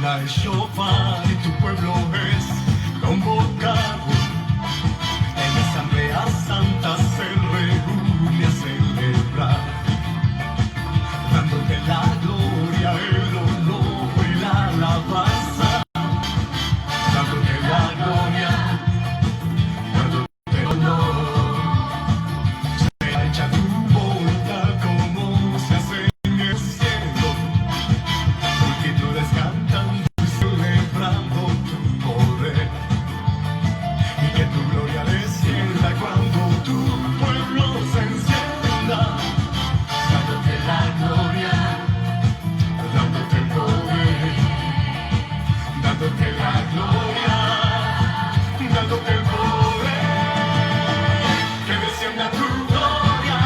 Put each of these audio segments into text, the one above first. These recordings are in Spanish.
Suena el shofar y tu pueblo es convocado. En la asamblea santa se reúne a celebrar, dándote la gloria, el honor y la alabanza, dándote la gloria, dándote el honor. Sea hecha tu voluntad como se hace en el cielo. Multitudes cantando y celebrando tu poder, y que tu gloria descienda cuando tu pueblo se encienda, dándote la gloria, dándote el poder, dándote la gloria, dándote el poder. Que descienda tu gloria,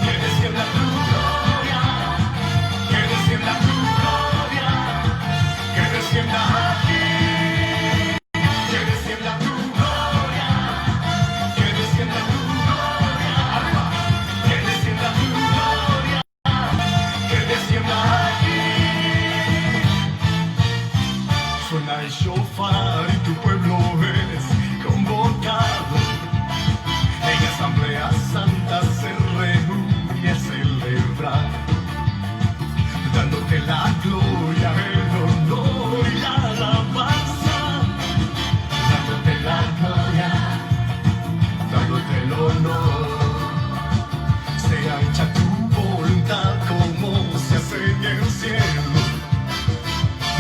que descienda tu gloria, que descienda tu gloria, que descienda aquí, que descienda tu gloria, que descienda tu gloria, arriba, que descienda tu gloria, que descienda aquí. Suena el shofar y tu pueblo es convocado. En asamblea santa se reúne a celebrar, dándote la gloria, el honor y la alabanza, dándote la gloria, dándote el honor. Sea hecha tu voluntad como se hace en el cielo.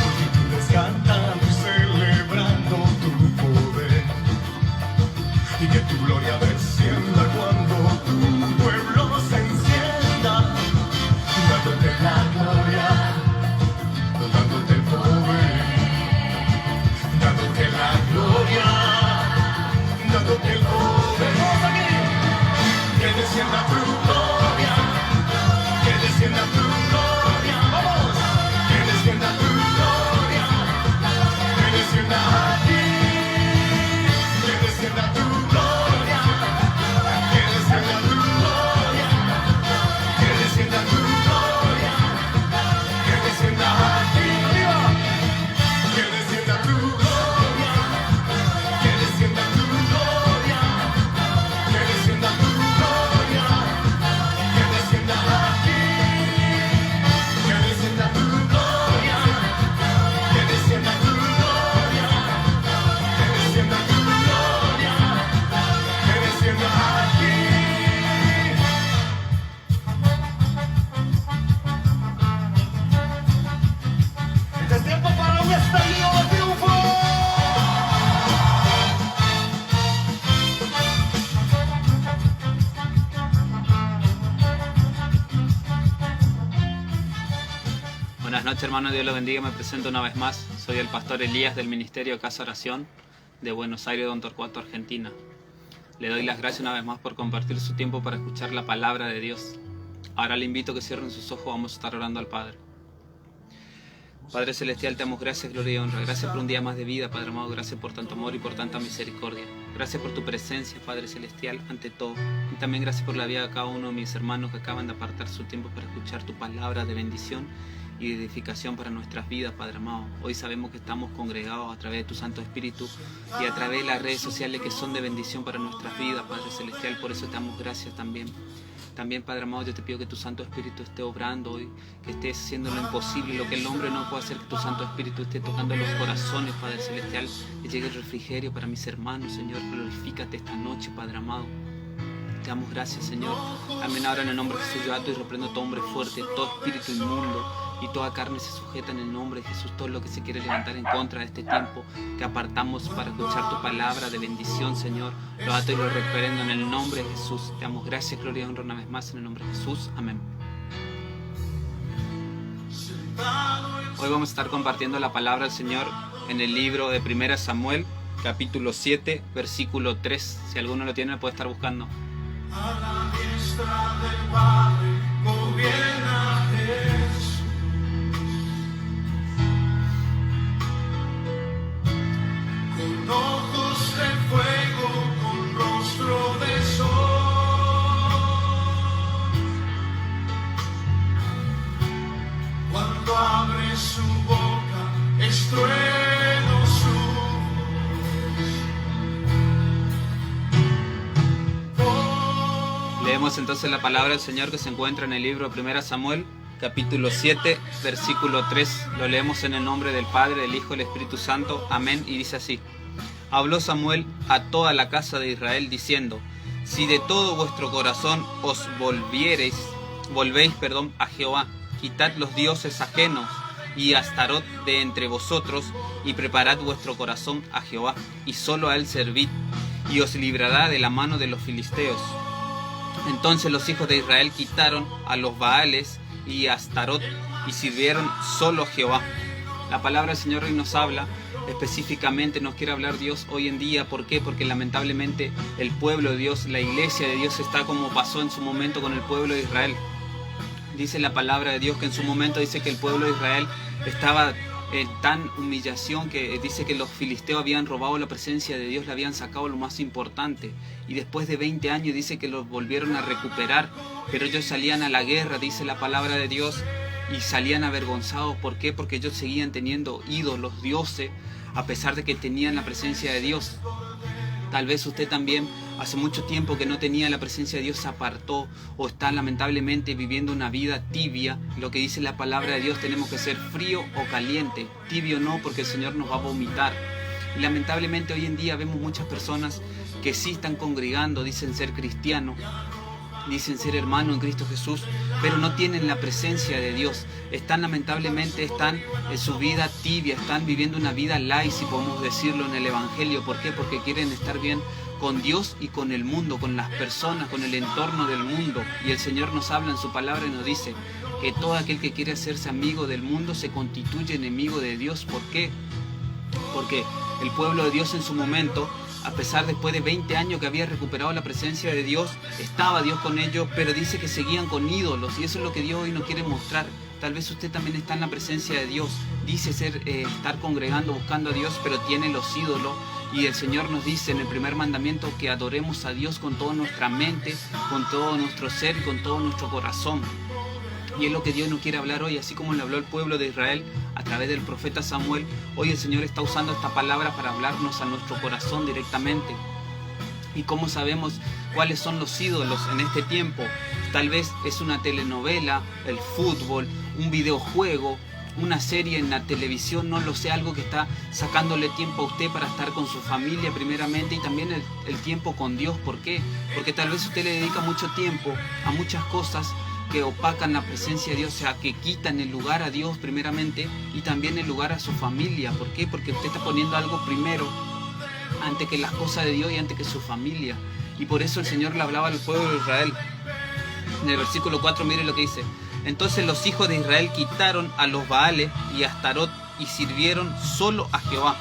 Multitudes cantando y celebrando tu poder, y que tu gloria descienda cuando tu pueblo se encienda, dándote la gloria, dándote el poder, dándote la gloria, dándote el poder. Que descienda tu gloria, que descienda tu gloria, vamos, que descienda tu gloria, que descienda aquí, que descienda tu gloria, que descienda tu gloria, que descienda tu gloria, que descienda aquí, arriba, que descienda tu gloria, que descienda tu gloria, que descienda tu gloria, que descienda aquí, que descienda tu gloria, que descienda tu gloria, que descienda tu gloria, que descienda aquí. Este es tiempo para un estallido de triunfo. Buenas noches, hermanos, Dios los bendiga. Me presento una vez más. Soy el pastor Elías del Ministerio Casa Oración de Buenos Aires, Don Torcuato, Argentina. Le doy las gracias una vez más por compartir su tiempo para escuchar la palabra de Dios. Ahora le invito a que cierren sus ojos. Vamos a estar orando al Padre. Padre Celestial, te damos gracias, gloria y honra. Gracias por un día más de vida, Padre amado. Gracias por tanto amor y por tanta misericordia. Gracias por tu presencia, Padre Celestial, ante todo. Y también gracias por la vida de cada uno de mis hermanos que acaban de apartar su tiempo para escuchar tu palabra de bendición y de edificación para nuestras vidas, Padre amado. Hoy sabemos que estamos congregados a través de tu Santo Espíritu y a través de las redes sociales que son de bendición para nuestras vidas, Padre Celestial. Por eso te damos gracias también. También, Padre amado, yo te pido que tu Santo Espíritu esté obrando hoy, que esté haciendo lo imposible, lo que el hombre no puede hacer, que tu Santo Espíritu esté tocando los corazones, Padre Celestial, que llegue el refrigerio para mis hermanos, Señor. Glorifícate esta noche, Padre amado. Te damos gracias, Señor. Amén. Ahora en el nombre de Jesús yo ato y reprendo todo hombre fuerte, todo espíritu inmundo y toda carne se sujeta en el nombre de Jesús. Todo lo que se quiere levantar en contra de este tiempo que apartamos para escuchar tu palabra de bendición, Señor, lo ato y lo reprendo en el nombre de Jesús. Te damos gracias, gloria y honra una vez más en el nombre de Jesús. Amén. Hoy vamos a estar compartiendo la palabra del Señor en el libro de 1 Samuel, capítulo 7, versículo 3. Si alguno lo tiene, lo puede estar buscando. A la diestra del Padre gobierna Jesús. Con ojos de fuego, con rostro de sol. Cuando abre su boca, Leemos entonces la palabra del Señor que se encuentra en el libro de 1 Samuel, capítulo 7, versículo 3. Lo leemos en el nombre del Padre, del Hijo y del Espíritu Santo. Amén. Y dice así: Habló Samuel a toda la casa de Israel diciendo: Si de todo vuestro corazón os volvéis a Jehová, quitad los dioses ajenos y Astarot de entre vosotros, y preparad vuestro corazón a Jehová, y solo a él servid, y os librará de la mano de los filisteos. Entonces los hijos de Israel quitaron a los Baales y a Astarot, y sirvieron solo a Jehová. La palabra del Señor hoy nos habla específicamente, nos quiere hablar Dios hoy en día. ¿Por qué? Porque lamentablemente el pueblo de Dios, la iglesia de Dios, está como pasó en su momento con el pueblo de Israel. Dice la palabra de Dios que en su momento dice que el pueblo de Israel estaba en tan humillación que dice que los filisteos habían robado la presencia de Dios, le habían sacado lo más importante, y después de 20 años dice que los volvieron a recuperar, pero ellos salían a la guerra, dice la palabra de Dios, y salían avergonzados. ¿Por qué? Porque ellos seguían teniendo ídolos, dioses, a pesar de que tenían la presencia de Dios. Tal vez usted también hace mucho tiempo que no tenía la presencia de Dios, se apartó, o está lamentablemente viviendo una vida tibia. Lo que dice la palabra de Dios, tenemos que ser frío o caliente. Tibio no, porque el Señor nos va a vomitar. Y lamentablemente hoy en día vemos muchas personas que sí están congregando, dicen ser cristianos, dicen ser hermanos en Cristo Jesús, pero no tienen la presencia de Dios. Lamentablemente están en su vida tibia, están viviendo una vida light, si podemos decirlo, en el Evangelio. ¿Por qué? Porque quieren estar bien con Dios y con el mundo, con las personas, con el entorno del mundo. Y el Señor nos habla en su palabra y nos dice que todo aquel que quiere hacerse amigo del mundo se constituye enemigo de Dios. ¿Por qué? Porque el pueblo de Dios en su momento, a pesar después de 20 años que había recuperado la presencia de Dios, estaba Dios con ellos, pero dice que seguían con ídolos, y eso es lo que Dios hoy nos quiere mostrar. Tal vez usted también está en la presencia de Dios, dice estar congregando, buscando a Dios, pero tiene los ídolos, y el Señor nos dice en el primer mandamiento que adoremos a Dios con toda nuestra mente, con todo nuestro ser y con todo nuestro corazón. Y es lo que Dios nos quiere hablar hoy, así como le habló al pueblo de Israel a través del profeta Samuel. Hoy el Señor está usando esta palabra para hablarnos a nuestro corazón directamente. ¿Y cómo sabemos cuáles son los ídolos en este tiempo? Tal vez es una telenovela, el fútbol, un videojuego, una serie en la televisión, no lo sé, algo que está sacándole tiempo a usted para estar con su familia primeramente, y también el tiempo con Dios. ¿Por qué? Porque tal vez usted le dedica mucho tiempo a muchas cosas que opacan la presencia de Dios, o sea, que quitan el lugar a Dios primeramente, y también el lugar a su familia. ¿Por qué? Porque usted está poniendo algo primero, antes que las cosas de Dios y antes que su familia. Y por eso el Señor le hablaba al pueblo de Israel. En el versículo 4, mire lo que dice: Entonces los hijos de Israel quitaron a los Baales y a Astarot, y sirvieron solo a Jehová.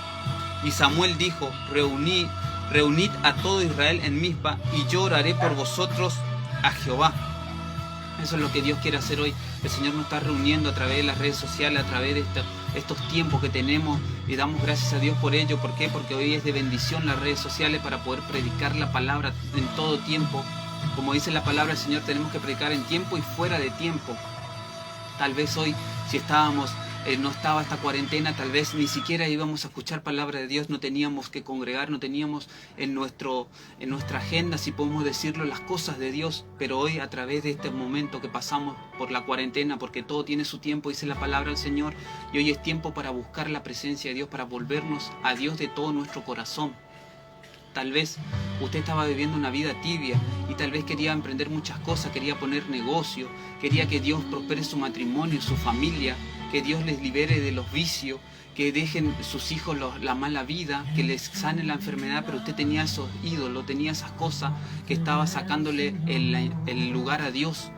Y Samuel dijo: Reunid a todo Israel en Mizpa, y yo oraré por vosotros a Jehová. Eso es lo que Dios quiere hacer hoy. El Señor nos está reuniendo a través de las redes sociales, a través de estos tiempos que tenemos, y damos gracias a Dios por ello. ¿Por qué? Porque hoy es de bendición las redes sociales para poder predicar la palabra en todo tiempo. Como dice la palabra del Señor, tenemos que predicar en tiempo y fuera de tiempo. Tal vez hoy, si no estaba esta cuarentena, tal vez ni siquiera íbamos a escuchar palabra de Dios, no teníamos que congregar, no teníamos en nuestra agenda, si podemos decirlo, las cosas de Dios. Pero hoy, a través de este momento que pasamos por la cuarentena, porque todo tiene su tiempo, dice la palabra del Señor, y hoy es tiempo para buscar la presencia de Dios, para volvernos a Dios de todo nuestro corazón. Tal vez usted estaba viviendo una vida tibia y tal vez quería emprender muchas cosas, quería poner negocio, quería que Dios prospere su matrimonio, su familia, que Dios les libere de los vicios, que dejen sus hijos la mala vida, que les sane la enfermedad, pero usted tenía esos ídolos, tenía esas cosas que estaba sacándole el lugar a Dios.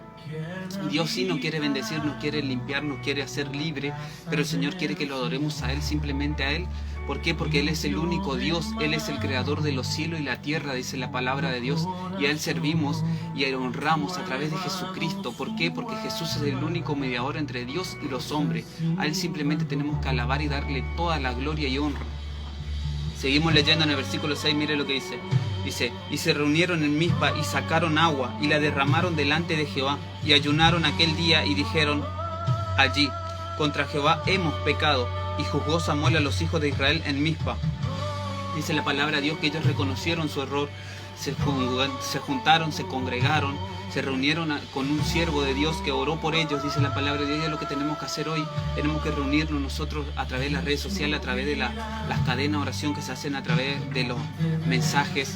Dios sí nos quiere bendecir, nos quiere limpiar, nos quiere hacer libre, pero el Señor quiere que lo adoremos a Él, simplemente a Él. ¿Por qué? Porque Él es el único Dios, Él es el creador de los cielos y la tierra, dice la palabra de Dios, y a Él servimos y a Él honramos a través de Jesucristo. ¿Por qué? Porque Jesús es el único mediador entre Dios y los hombres. A Él simplemente tenemos que alabar y darle toda la gloria y honra. Seguimos leyendo en el versículo 6, mire lo que dice. Dice: y se reunieron en Mizpa y sacaron agua y la derramaron delante de Jehová, y ayunaron aquel día y dijeron allí: contra Jehová hemos pecado. Y juzgó Samuel a los hijos de Israel en Mizpa. Dice la palabra de Dios que ellos reconocieron su error, se juntaron, se congregaron, se reunieron con un siervo de Dios que oró por ellos, dice la palabra de Dios. Y es lo que tenemos que hacer hoy. Tenemos que reunirnos nosotros a través de las redes sociales, a través de las cadenas de oración que se hacen a través de los mensajes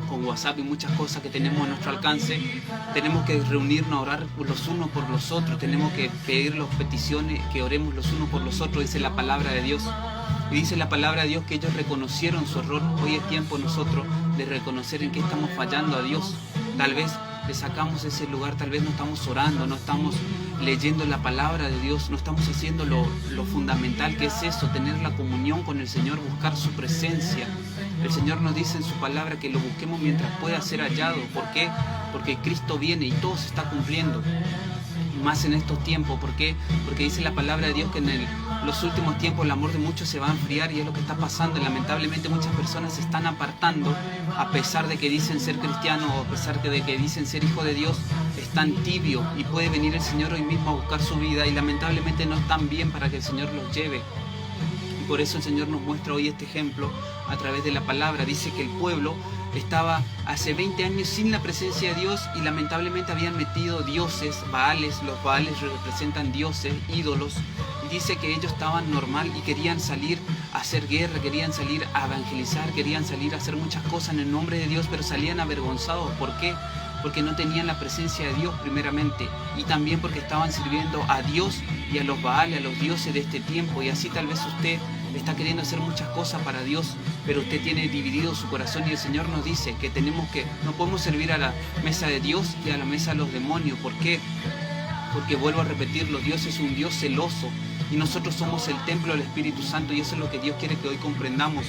con WhatsApp y muchas cosas que tenemos a nuestro alcance. Tenemos que reunirnos a orar los unos por los otros, tenemos que pedir las peticiones, que oremos los unos por los otros, dice la palabra de Dios. Y dice la palabra de Dios que ellos reconocieron su error. Hoy es tiempo nosotros de reconocer en qué estamos fallando a Dios. Tal vez le sacamos ese lugar, tal vez no estamos orando, no estamos leyendo la palabra de Dios, no estamos haciendo lo fundamental que es eso, tener la comunión con el Señor, buscar su presencia. El Señor nos dice en su palabra que lo busquemos mientras pueda ser hallado. ¿Por qué? Porque Cristo viene y todo se está cumpliendo. Y más en estos tiempos. ¿Por qué? Porque dice la palabra de Dios que en los últimos tiempos el amor de muchos se va a enfriar, y es lo que está pasando. Y lamentablemente muchas personas se están apartando, a pesar de que dicen ser cristianos o a pesar de que dicen ser hijos de Dios, están tibios, y puede venir el Señor hoy mismo a buscar su vida y lamentablemente no están bien para que el Señor los lleve. Y por eso el Señor nos muestra hoy este ejemplo a través de la palabra. Dice que el pueblo estaba hace 20 años sin la presencia de Dios y lamentablemente habían metido dioses, Baales. Los Baales representan dioses, ídolos. Y dice que ellos estaban normal y querían salir a hacer guerra, querían salir a evangelizar, querían salir a hacer muchas cosas en el nombre de Dios, pero salían avergonzados. ¿Por qué? Porque no tenían la presencia de Dios primeramente, y también porque estaban sirviendo a Dios y a los Baales, a los dioses de este tiempo. Y así tal vez usted está queriendo hacer muchas cosas para Dios, pero usted tiene dividido su corazón, y el Señor nos dice que no podemos servir a la mesa de Dios y a la mesa de los demonios. ¿Por qué? Porque vuelvo a repetirlo, Dios es un Dios celoso y nosotros somos el templo del Espíritu Santo, y eso es lo que Dios quiere que hoy comprendamos,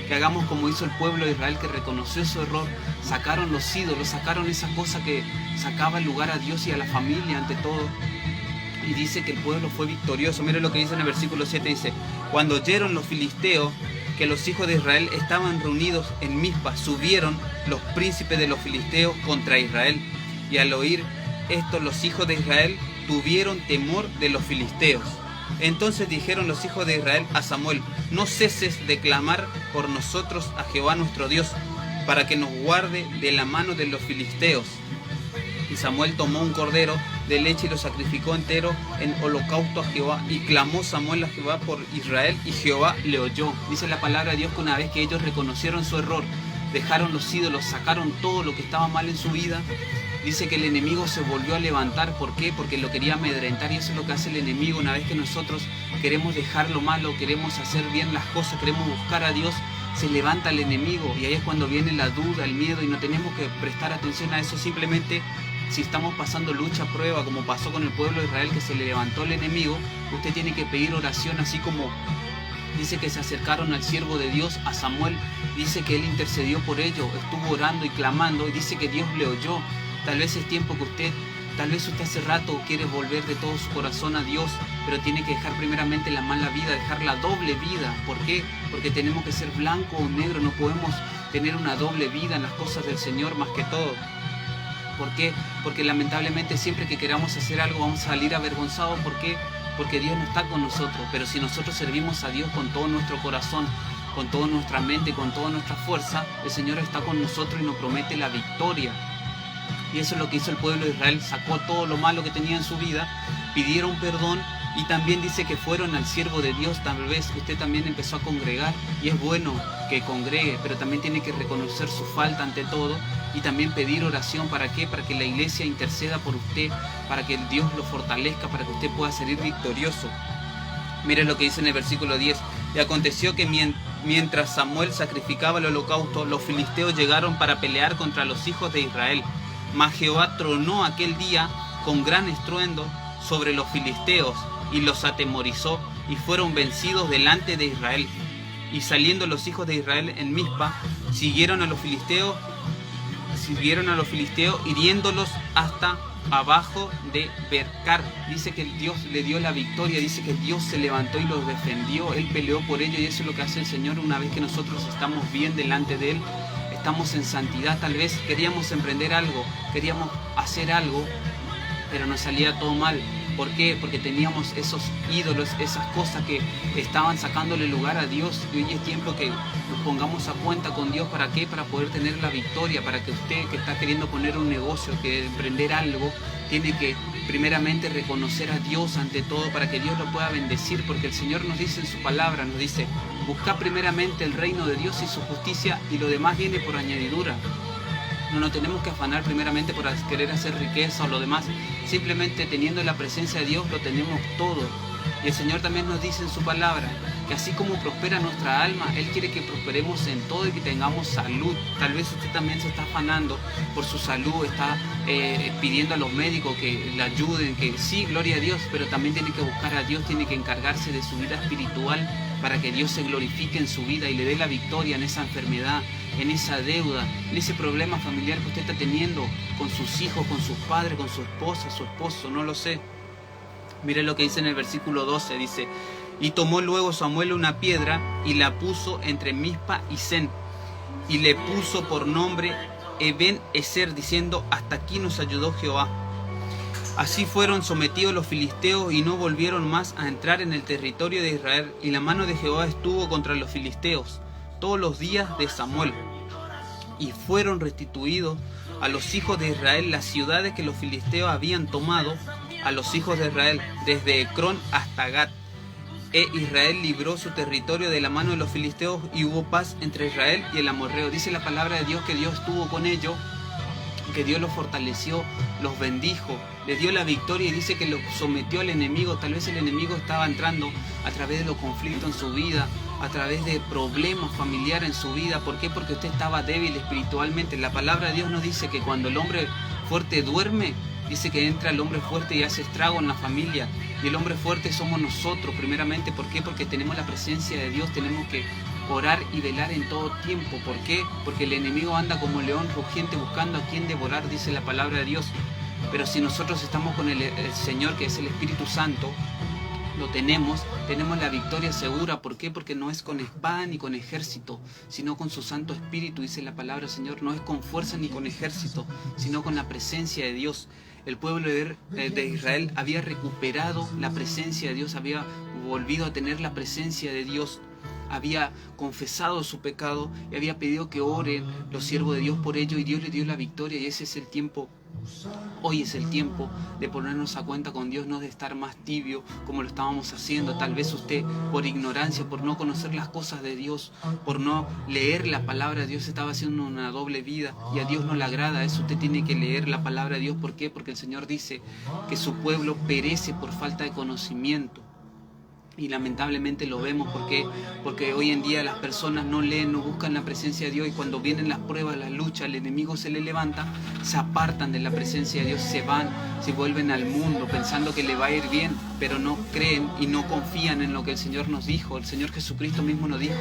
que hagamos como hizo el pueblo de Israel, que reconoció su error, sacaron los ídolos, sacaron esa cosa que sacaba el lugar a Dios y a la familia ante todo. Y dice que el pueblo fue victorioso. Mire lo que dice en el versículo 7, dice: cuando oyeron los filisteos que los hijos de Israel estaban reunidos en Mizpa, subieron los príncipes de los filisteos contra Israel. Y al oír esto, los hijos de Israel tuvieron temor de los filisteos. Entonces dijeron los hijos de Israel a Samuel: no ceses de clamar por nosotros a Jehová nuestro Dios, para que nos guarde de la mano de los filisteos. Y Samuel tomó un cordero de leche y lo sacrificó entero en holocausto a Jehová. Y clamó Samuel a Jehová por Israel, y Jehová le oyó. Dice la palabra de Dios que una vez que ellos reconocieron su error, dejaron los ídolos, sacaron todo lo que estaba mal en su vida, dice que el enemigo se volvió a levantar. ¿Por qué? Porque lo quería amedrentar, y eso es lo que hace el enemigo. Una vez que nosotros queremos dejar lo malo, queremos hacer bien las cosas, queremos buscar a Dios, se levanta el enemigo, y ahí es cuando viene la duda, el miedo, y no tenemos que prestar atención a eso. Simplemente, si estamos pasando lucha, prueba, como pasó con el pueblo de Israel, que se le levantó el enemigo, usted tiene que pedir oración, así como dice que se acercaron al siervo de Dios, a Samuel. Dice que él intercedió por ello, estuvo orando y clamando, y dice que Dios le oyó. Tal vez es tiempo que tal vez usted hace rato quiere volver de todo su corazón a Dios, pero tiene que dejar primeramente la mala vida, dejar la doble vida. ¿Por qué? Porque tenemos que ser blanco o negro, no podemos tener una doble vida en las cosas del Señor más que todo. ¿Por qué? Porque lamentablemente siempre que queramos hacer algo vamos a salir avergonzados. ¿Por qué? Porque Dios no está con nosotros. Pero si nosotros servimos a Dios con todo nuestro corazón, con toda nuestra mente, con toda nuestra fuerza, el Señor está con nosotros y nos promete la victoria. Y eso es lo que hizo el pueblo de Israel: sacó todo lo malo que tenía en su vida, pidieron perdón, y también dice que fueron al siervo de Dios. Tal vez usted también empezó a congregar, y es bueno que congregue, pero también tiene que reconocer su falta ante todo, y también pedir oración. ¿Para qué? Para que la iglesia interceda por usted, para que Dios lo fortalezca, para que usted pueda salir victorioso. Mire lo que dice en el versículo 10. Y aconteció que mientras Samuel sacrificaba el holocausto, los filisteos llegaron para pelear contra los hijos de Israel. Mas Jehová tronó aquel día con gran estruendo sobre los filisteos, y los atemorizó, y fueron vencidos delante de Israel. Y saliendo los hijos de Israel en Mizpa, siguieron a los filisteos, hiriéndolos hasta abajo de Bercar. Dice que Dios le dio la victoria, dice que Dios se levantó y los defendió, Él peleó por ellos, y eso es lo que hace el Señor una vez que nosotros estamos bien delante de Él, estamos en santidad. Tal vez queríamos emprender algo, queríamos hacer algo, pero nos salía todo mal. ¿Por qué? Porque teníamos esos ídolos, esas cosas que estaban sacándole lugar a Dios. Y hoy es tiempo que nos pongamos a cuenta con Dios. ¿Para qué? Para poder tener la victoria. Para que usted que está queriendo poner un negocio, que emprender algo, tiene que primeramente reconocer a Dios ante todo para que Dios lo pueda bendecir. Porque el Señor nos dice en su palabra, nos dice, busca primeramente el reino de Dios y su justicia y lo demás viene por añadidura. No nos tenemos que afanar primeramente por querer hacer riqueza o lo demás. Simplemente teniendo la presencia de Dios lo tenemos todo. Y el Señor también nos dice en su palabra que así como prospera nuestra alma, Él quiere que prosperemos en todo y que tengamos salud. Tal vez usted también se está afanando por su salud, está pidiendo a los médicos que le ayuden, que sí, gloria a Dios, pero también tiene que buscar a Dios, tiene que encargarse de su vida espiritual para que Dios se glorifique en su vida y le dé la victoria en esa enfermedad, en esa deuda, en ese problema familiar que usted está teniendo con sus hijos, con sus padres, con su esposa, su esposo, no lo sé. Mire lo que dice en el versículo 12, dice, y tomó luego Samuel una piedra y la puso entre Mizpa y Sen, y le puso por nombre Eben-Ezer, diciendo, hasta aquí nos ayudó Jehová. Así fueron sometidos los filisteos y no volvieron más a entrar en el territorio de Israel, y la mano de Jehová estuvo contra los filisteos todos los días de Samuel. Y fueron restituidos a los hijos de Israel las ciudades que los filisteos habían tomado a los hijos de Israel, desde Ecrón hasta Gat. Israel libró su territorio de la mano de los filisteos y hubo paz entre Israel y el amorreo. Dice la palabra de Dios que Dios estuvo con ellos, que Dios los fortaleció, los bendijo, les dio la victoria y dice que los sometió al enemigo. Tal vez el enemigo estaba entrando a través de los conflictos en su vida, a través de problemas familiares en su vida. ¿Por qué? Porque usted estaba débil espiritualmente. La palabra de Dios nos dice que cuando el hombre fuerte duerme, dice que entra el hombre fuerte y hace estrago en la familia. Y el hombre fuerte somos nosotros primeramente. ¿Por qué? Porque tenemos la presencia de Dios, tenemos que orar y velar en todo tiempo. ¿Por qué? Porque el enemigo anda como león rugiente buscando a quien devorar, dice la palabra de Dios. Pero si nosotros estamos con el Señor, que es el Espíritu Santo, lo tenemos la victoria segura. ¿Por qué? Porque no es con espada ni con ejército, sino con su Santo Espíritu, dice la palabra del Señor. No es con fuerza ni con ejército, sino con la presencia de Dios. El pueblo de Israel había recuperado la presencia de Dios, había volvido a tener la presencia de Dios, había confesado su pecado y había pedido que oren los siervos de Dios por ello, y Dios le dio la victoria. Y ese es el tiempo. Hoy es el tiempo de ponernos a cuenta con Dios, no de estar más tibio como lo estábamos haciendo. Tal vez usted, por ignorancia, por no conocer las cosas de Dios, por no leer la palabra de Dios, estaba haciendo una doble vida y a Dios no le agrada eso. Usted tiene que leer la palabra de Dios. ¿Por qué? Porque el Señor dice que su pueblo perece por falta de conocimiento. Y lamentablemente lo vemos. ¿Por qué? Porque hoy en día las personas no leen, no buscan la presencia de Dios, y cuando vienen las pruebas, las luchas, el enemigo se le levanta, se apartan de la presencia de Dios, se van, se vuelven al mundo pensando que le va a ir bien, pero no creen y no confían en lo que el Señor nos dijo. El Señor Jesucristo mismo nos dijo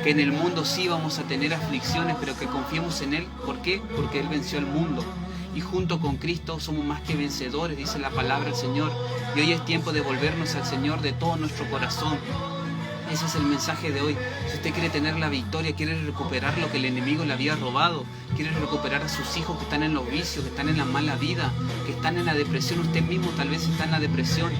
que en el mundo sí vamos a tener aflicciones, pero que confiemos en Él. ¿Por qué? Porque Él venció el mundo. Y junto con Cristo somos más que vencedores, dice la palabra del Señor. Y hoy es tiempo de volvernos al Señor de todo nuestro corazón. Ese es el mensaje de hoy. Si usted quiere tener la victoria, quiere recuperar lo que el enemigo le había robado, quiere recuperar a sus hijos que están en los vicios, que están en la mala vida, que están en la depresión, usted mismo tal vez está en la depresión,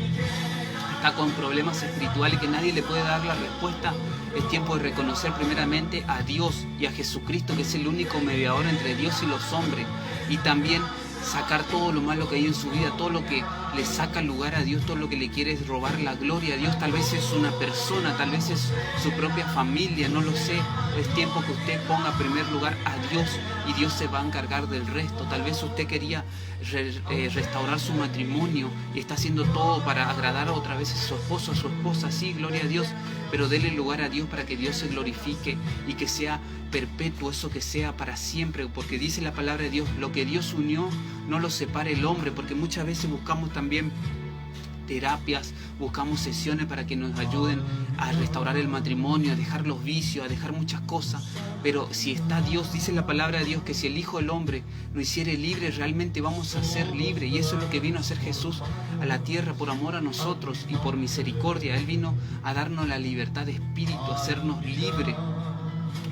está con problemas espirituales que nadie le puede dar la respuesta. Es tiempo de reconocer primeramente a Dios y a Jesucristo, que es el único mediador entre Dios y los hombres, y también sacar todo lo malo que hay en su vida, todo lo que le saca lugar a Dios, todo lo que le quiere es robar la gloria a Dios. Tal vez es una persona, tal vez es su propia familia, no lo sé. Es tiempo que usted ponga en primer lugar a Dios y Dios se va a encargar del resto. Tal vez usted quería restaurar su matrimonio y está haciendo todo para agradar otra vez a su esposo, a su esposa. Sí, gloria a Dios, pero dele lugar a Dios para que Dios se glorifique y que sea perpetuo, eso que sea para siempre, porque dice la palabra de Dios, lo que Dios unió no lo separe el hombre. Porque muchas veces buscamos también terapias, buscamos sesiones para que nos ayuden a restaurar el matrimonio, a dejar los vicios, a dejar muchas cosas, pero si está Dios, dice la palabra de Dios que si el Hijo del Hombre nos hiciere libres, realmente vamos a ser libres. Y eso es lo que vino a hacer Jesús a la tierra, por amor a nosotros y por misericordia. Él vino a darnos la libertad de espíritu, a hacernos libres,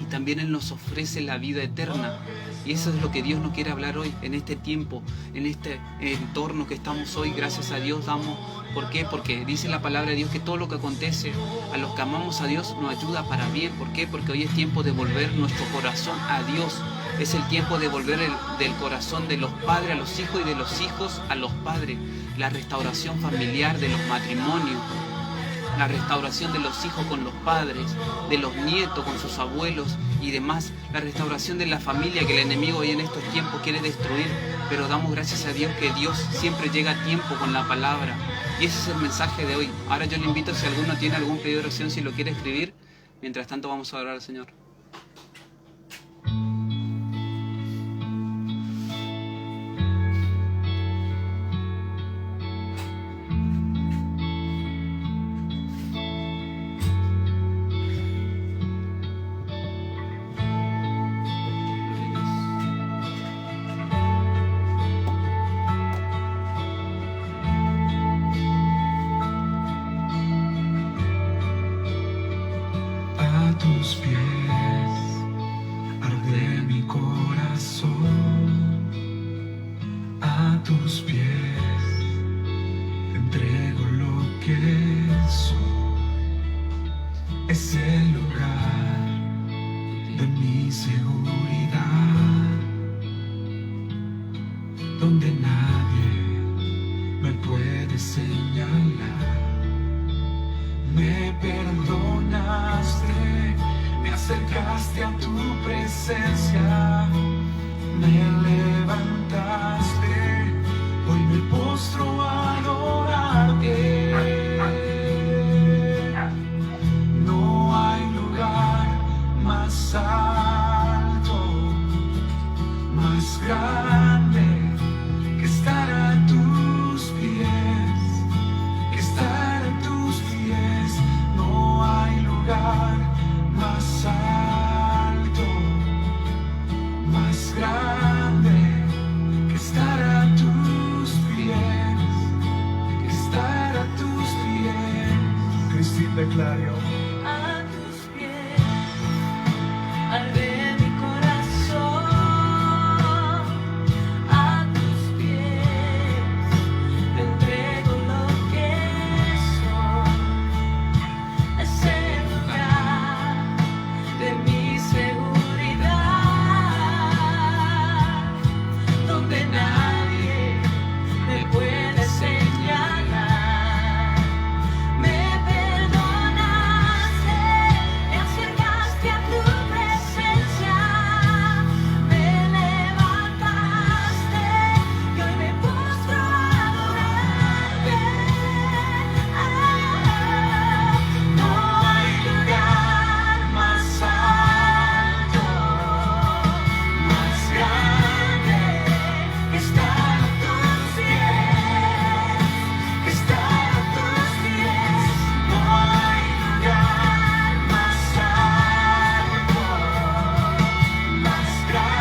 y también Él nos ofrece la vida eterna. Y eso es lo que Dios nos quiere hablar hoy, en este tiempo, en este entorno que estamos hoy. Gracias a Dios damos. ¿Por qué? Porque dice la palabra de Dios que todo lo que acontece a los que amamos a Dios nos ayuda para bien. ¿Por qué? Porque hoy es tiempo de volver nuestro corazón a Dios. Es el tiempo de volver del corazón de los padres a los hijos y de los hijos a los padres. La restauración familiar de los matrimonios. La restauración de los hijos con los padres, de los nietos con sus abuelos y demás. La restauración de la familia que el enemigo hoy en estos tiempos quiere destruir. Pero damos gracias a Dios que Dios siempre llega a tiempo con la palabra. Y ese es el mensaje de hoy. Ahora yo le invito, si alguno tiene algún pedido de oración, si lo quiere escribir. Mientras tanto vamos a orar al Señor. A tus pies arde mi corazón, a tus pies entrego lo que soy. Es el lugar de mi seguridad, donde nadie me puede señalar. Me perdonaste, me acercaste a tu presencia, me levantaste, hoy me postro a adorarte. No hay lugar más alto, más grande que estar a tus pies, que estar a tus pies. No hay lugar más alto, más grande que estar a tus pies, que estar a tus pies. Cristín declaró: A tus pies arde mi corazón, a tus pies entrego lo que soy. Es el lugar de mi seguridad, donde nadie me puede señalar. Me perdonaste, me acercaste a tu presencia, me levantaste y hoy me postro a adorarte. No hay lugar más alto, más grande que estar a tus pies, que estar a tus pies. No hay lugar más alto, más grande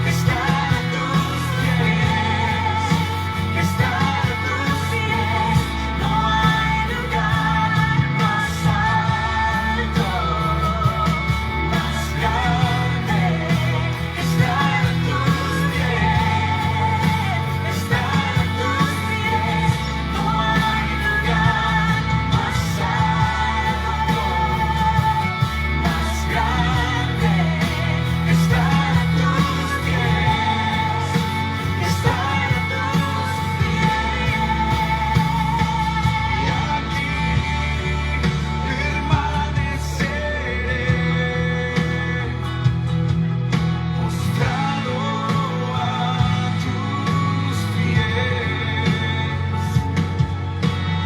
que estar a tus pies, que estar a tus pies. No hay lugar más alto, más grande que estar a tus pies, estar a tus pies. No hay lugar más alto, más grande que estar a tus pies, estar a tus pies. Y aquí permaneceré, postrado a tus pies.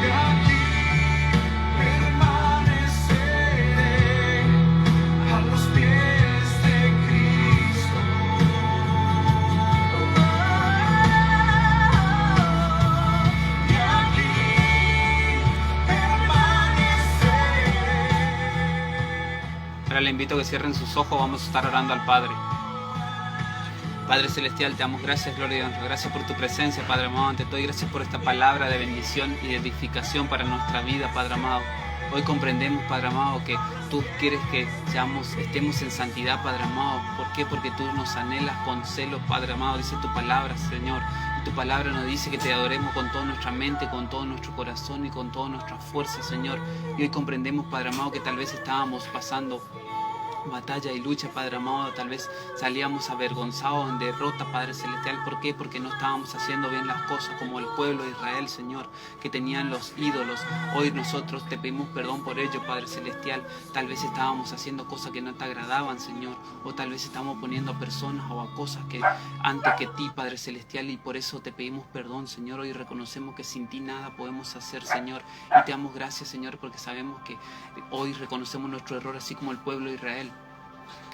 Y aquí permaneceré a los pies de Cristo. Y aquí permaneceré. Ahora le invito a que cierren sus ojos, vamos a estar orando al Padre. Padre Celestial, te damos gracias, gloria y honra. Gracias por tu presencia, Padre amado, ante todo. Y gracias por esta palabra de bendición y de edificación para nuestra vida, Padre amado. Hoy comprendemos, Padre amado, que tú quieres que estemos en santidad, Padre amado. ¿Por qué? Porque tú nos anhelas con celo, Padre amado. Dice tu palabra, Señor. Tu palabra nos dice que te adoremos con toda nuestra mente, con todo nuestro corazón y con toda nuestra fuerza, Señor. Y hoy comprendemos, Padre amado, que tal vez estábamos pasando batalla y lucha, Padre amado, tal vez salíamos avergonzados en derrota, Padre Celestial. ¿Por qué? Porque no estábamos haciendo bien las cosas como el pueblo de Israel, Señor, que tenían los ídolos. Hoy nosotros te pedimos perdón por ello, Padre Celestial. Tal vez estábamos haciendo cosas que no te agradaban, Señor, o tal vez estamos poniendo a personas o a cosas que antes que ti, Padre Celestial, y por eso te pedimos perdón, Señor. Hoy reconocemos que sin ti nada podemos hacer, Señor, y te damos gracias, Señor, porque sabemos que hoy reconocemos nuestro error, así como el pueblo de Israel.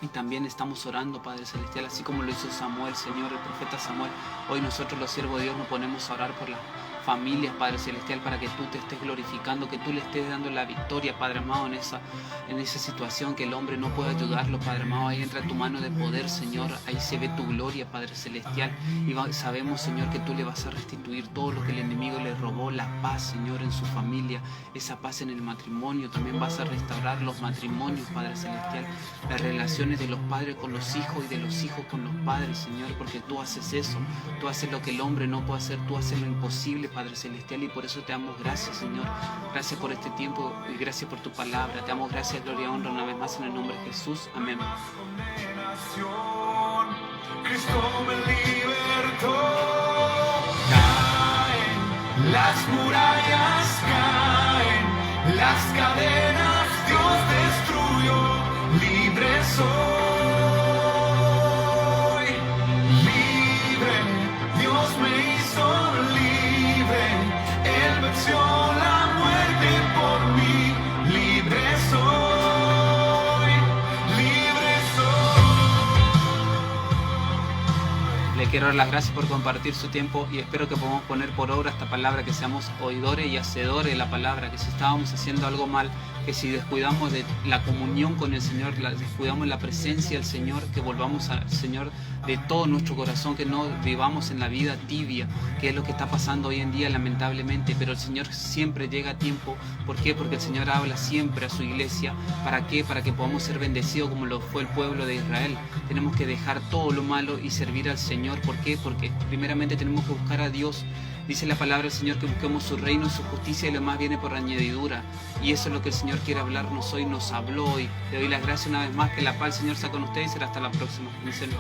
Y también estamos orando, Padre Celestial, así como lo hizo Samuel, Señor, el profeta Samuel. Hoy nosotros los siervos de Dios nos ponemos a orar por las familias, Padre Celestial, para que tú te estés glorificando, que tú le estés dando la victoria, Padre amado, en esa situación que el hombre no puede ayudarlo, Padre amado. Ahí entra tu mano de poder, Señor, ahí se ve tu gloria, Padre Celestial, y sabemos, Señor, que tú le vas a restituir todo lo que el enemigo le robó, la paz, Señor, en su familia, esa paz en el matrimonio. También vas a restaurar los matrimonios, Padre Celestial, las relaciones de los padres con los hijos y de los hijos con los padres, Señor, porque tú haces eso, tú haces lo que el hombre no puede hacer, tú haces lo imposible, Padre Celestial, y por eso te damos gracias, Señor. Gracias por este tiempo y gracias por tu palabra. Te damos gracias, gloria y honra una vez más en el nombre de Jesús. Amén. Cristo me libertó. Caen las murallas, caen las cadenas, Dios destruyó, libre soy, libre, Dios me hizo libre, Él venció la muerte por mí, libre soy, libre soy. Le quiero dar las gracias por compartir su tiempo y espero que podamos poner por obra esta palabra, que seamos oidores y hacedores de la palabra, que si estábamos haciendo algo mal, que si descuidamos de la comunión con el Señor, descuidamos la presencia del Señor, que volvamos al Señor de todo nuestro corazón, que no vivamos en la vida tibia, que es lo que está pasando hoy en día lamentablemente, pero el Señor siempre llega a tiempo. ¿Por qué? Porque el Señor habla siempre a su iglesia. ¿Para qué? Para que podamos ser bendecidos como lo fue el pueblo de Israel. Tenemos que dejar todo lo malo y servir al Señor. ¿Por qué? Porque primeramente tenemos que buscar a Dios. Dice la palabra del Señor que busquemos su reino, su justicia, y lo más viene por añadidura. Y eso es lo que el Señor quiere hablarnos hoy, nos habló hoy. Le doy las gracias una vez más, que la paz del Señor sea con ustedes y será hasta la próxima. Bendiciones.